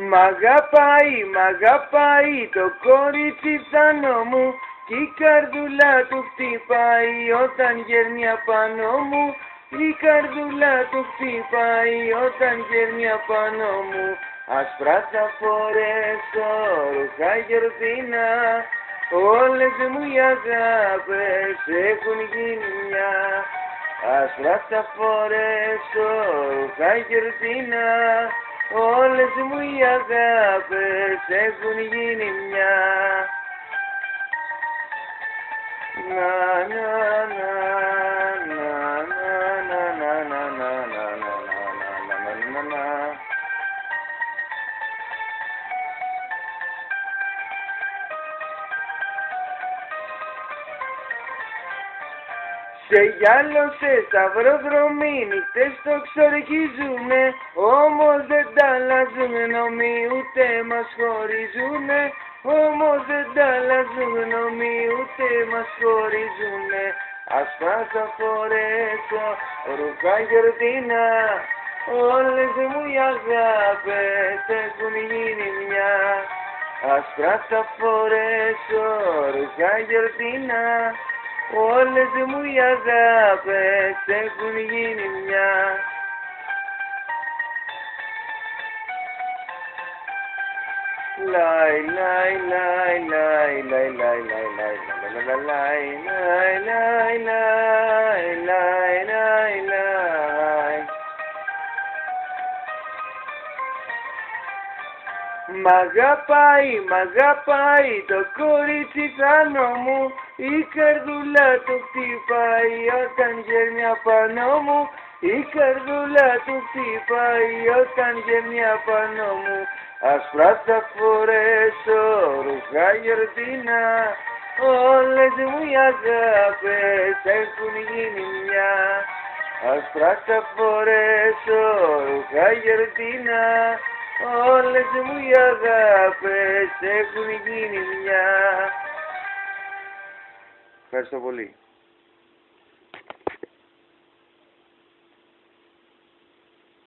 Μ' αγαπάει το κορίτσι θάνο μου κι η καρδούλα του χτυπάει όταν γέρνει απάνω μου. Η καρδούλα του χτυπάει όταν γέρνει απάνω μου. Ασπρά θα φορέσω ρούχα γιορτινά, όλες μου οι αγάπες έχουν γίνει μια. Ασπρά θα φορέσω ρούχα γιορτινά, όλες μου οι αγάπες έχουν γίνει μια. Να να να να να να να να να να. Σε γυάλο, σε σταυροδρομή, νύχτες το ξορκίζουνε, όμως δεν τα αλλάζουν νομοί, ούτε μας χωρίζουνε. Όμως δεν τα αλλάζουν νομοί, ούτε μας χωρίζουνε. Ασπρά θα φορέσω ρούχα γιορτινά, όλες μου οι αγάπες έχουν γίνει μια. Ασπρά θα φορέσω ρούχα γιορτινά, όλες μου οι αγάπες έχουν γίνει μια. Λάι, λάι, λάι, λάι, λάι, λάι, λάι, λάι, λάι, λάι, λάι, λάι, λάι, λάι. Μ' αγαπάει το κορίτσι θάνο μου, η καρδούλα του χτυπάει όταν γέρνει απάνω μου. Η καρδούλα του χτυπάει όταν γέρνει απάνω μου. Ασπρά θα φορέσω ρούχα γιορτινά, όλες μου οι αγάπες έχουν γίνει μια. Ασπρά θα φορέσω ρούχα γιορτινά, όλες μου οι αγάπες έχουν γίνει μια. Ευχαριστώ πολύ.